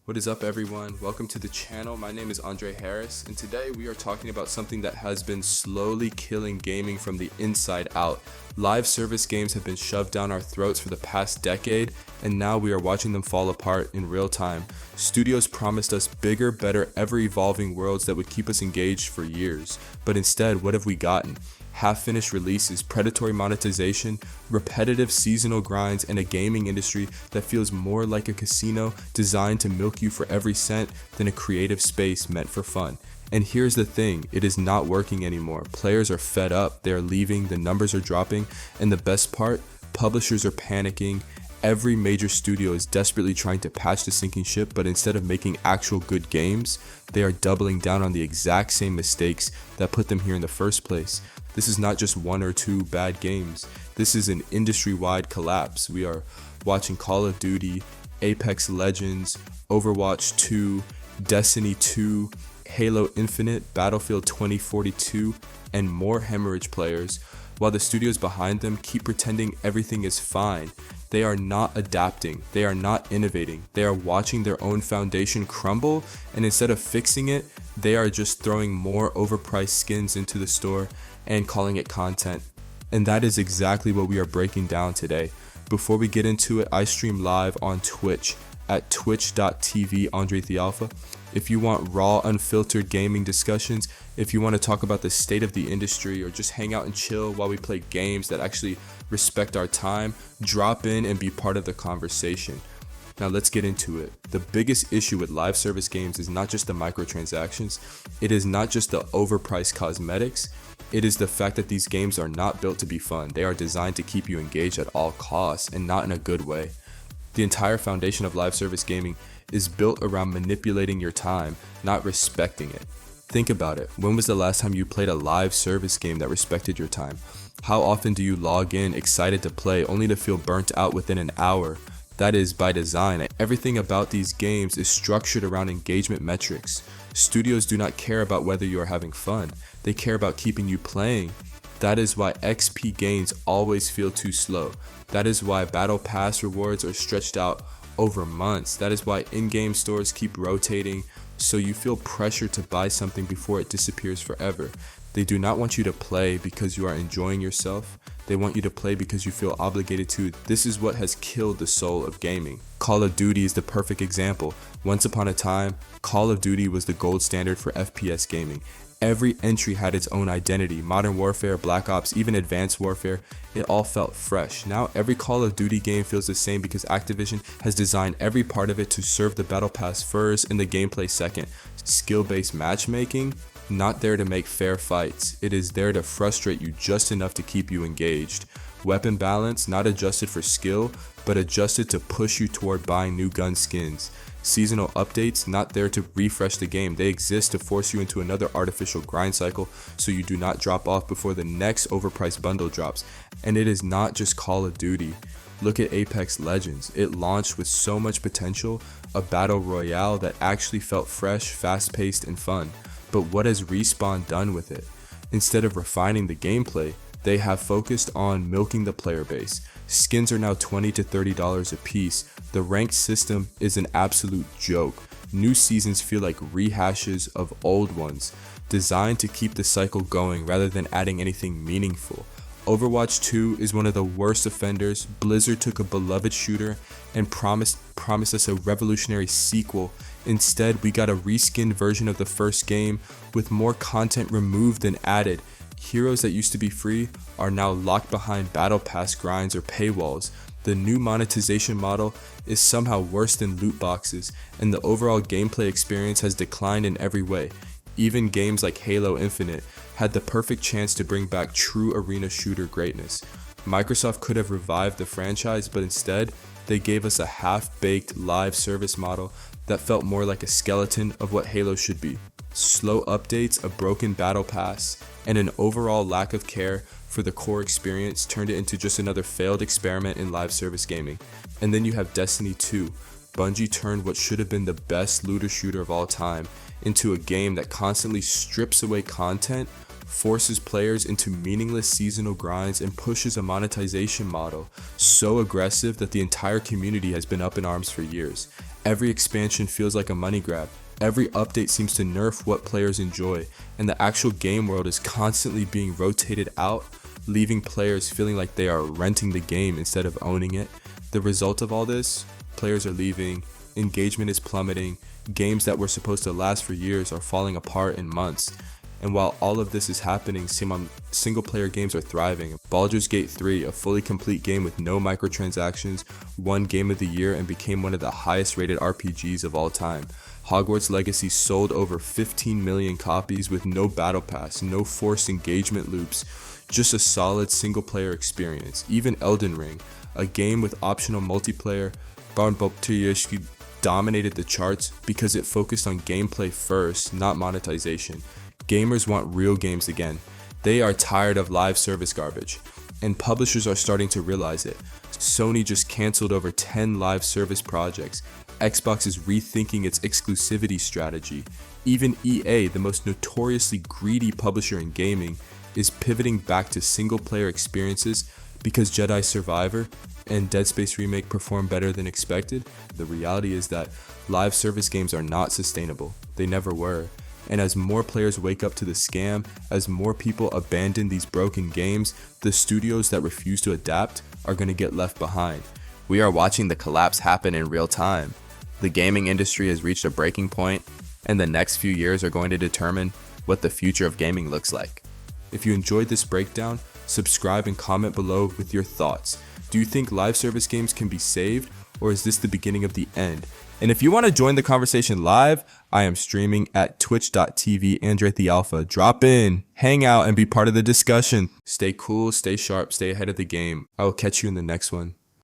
What is up, everyone? Welcome to the channel. My name is Andre Harris, and today we are talking about something that has been slowly killing gaming from the inside out. Live service games have been shoved down our throats for the past decade, and now we are watching them fall apart in real time. Studios promised us bigger, better, ever-evolving worlds that would keep us engaged for years, but instead, what have we gotten? Half-finished releases, predatory monetization, repetitive seasonal grinds, and a gaming industry that feels more like a casino designed to milk you for every cent than a creative space meant for fun. And here's the thing, it is not working anymore. Players are fed up, they are leaving, the numbers are dropping, and the best part, publishers are panicking. Every major studio is desperately trying to patch the sinking ship, but instead of making actual good games, they are doubling down on the exact same mistakes that put them here in the first place. This is not just one or two bad games. This is an industry-wide collapse. We are watching Call of Duty, Apex Legends, Overwatch 2, Destiny 2, Halo Infinite, Battlefield 2042, and more hemorrhage players, while the studios behind them keep pretending everything is fine. They are not adapting, they are not innovating, they are watching their own foundation crumble, and instead of fixing it, they are just throwing more overpriced skins into the store and calling it content. And that is exactly what we are breaking down today. Before we get into it, I stream live on Twitch at twitch.tv Andre StayAlpha. If you want raw, unfiltered gaming discussions, if you want to talk about the state of the industry or just hang out and chill while we play games that actually respect our time, drop in and be part of the conversation. Now let's get into it. The biggest issue with live service games is not just the microtransactions, it is not just the overpriced cosmetics, it is the fact that these games are not built to be fun. They are designed to keep you engaged at all costs and not in a good way. The entire foundation of live service gaming is built around manipulating your time, not respecting it. Think about it. When was the last time you played a live service game that respected your time? How often do you log in excited to play only to feel burnt out within an hour? That is by design. Everything about these games is structured around engagement metrics. Studios do not care about whether you are having fun. They care about keeping you playing. That is why XP gains always feel too slow. That is why battle pass rewards are stretched out over months. That is why in-game stores keep rotating, so you feel pressure to buy something before it disappears forever. They do not want you to play because you are enjoying yourself. They want you to play because you feel obligated to. This is what has killed the soul of gaming. Call of Duty is the perfect example. Once upon a time, Call of Duty was the gold standard for FPS gaming. Every entry had its own identity. Modern Warfare, Black Ops, even Advanced Warfare, it all felt fresh. Now every Call of Duty game feels the same because Activision has designed every part of it to serve the battle pass first and the gameplay second. Skill-based matchmaking, not there to make fair fights. It is there to frustrate you just enough to keep you engaged. Weapon balance, not adjusted for skill, but adjusted to push you toward buying new gun skins. Seasonal updates, not there to refresh the game. They exist to force you into another artificial grind cycle so you do not drop off before the next overpriced bundle drops. And it is not just Call of Duty. Look at Apex Legends. It launched with so much potential, a battle royale that actually felt fresh, fast-paced, and fun. But what has Respawn done with it? Instead of refining the gameplay, they have focused on milking the player base. Skins are now $20 to $30 a piece. The ranked system is an absolute joke. New seasons feel like rehashes of old ones, designed to keep the cycle going rather than adding anything meaningful. Overwatch 2 is one of the worst offenders. Blizzard took a beloved shooter and promised us a revolutionary sequel. Instead, we got a reskinned version of the first game with more content removed than added. Heroes that used to be free are now locked behind battle pass grinds or paywalls. The new monetization model is somehow worse than loot boxes, and the overall gameplay experience has declined in every way. Even games like Halo Infinite had the perfect chance to bring back true arena shooter greatness. Microsoft could have revived the franchise, but instead, they gave us a half-baked live service model that felt more like a skeleton of what Halo should be. Slow updates, a broken battle pass, and an overall lack of care for the core experience turned it into just another failed experiment in live service gaming. And then you have Destiny 2. Bungie turned what should have been the best looter shooter of all time into a game that constantly strips away content, forces players into meaningless seasonal grinds, and pushes a monetization model so aggressive that the entire community has been up in arms for years. Every expansion feels like a money grab. Every update seems to nerf what players enjoy, and the actual game world is constantly being rotated out, leaving players feeling like they are renting the game instead of owning it. The result of all this, players are leaving, engagement is plummeting, games that were supposed to last for years are falling apart in months. And while all of this is happening, single player games are thriving. Baldur's Gate 3, a fully complete game with no microtransactions, won Game of the Year and became one of the highest rated RPGs of all time. Hogwarts Legacy sold over 15 million copies with no battle pass, no forced engagement loops, just a solid single player experience. Even Elden Ring, a game with optional multiplayer, dominated the charts because it focused on gameplay first, not monetization. Gamers want real games again. They are tired of live service garbage, and publishers are starting to realize it. Sony just canceled over 10 live service projects. Xbox is rethinking its exclusivity strategy. Even EA, the most notoriously greedy publisher in gaming, is pivoting back to single-player experiences because Jedi Survivor and Dead Space Remake performed better than expected. The reality is that live service games are not sustainable. They never were. And as more players wake up to the scam, as more people abandon these broken games, the studios that refuse to adapt are going to get left behind. We are watching the collapse happen in real time. The gaming industry has reached a breaking point, and the next few years are going to determine what the future of gaming looks like. If you enjoyed this breakdown, subscribe and comment below with your thoughts. Do you think live service games can be saved, or is this the beginning of the end? And if you want to join the conversation live, I am streaming at twitch.tv StayAlpha. Drop in, hang out, and be part of the discussion. Stay cool, stay sharp, stay ahead of the game. I will catch you in the next one.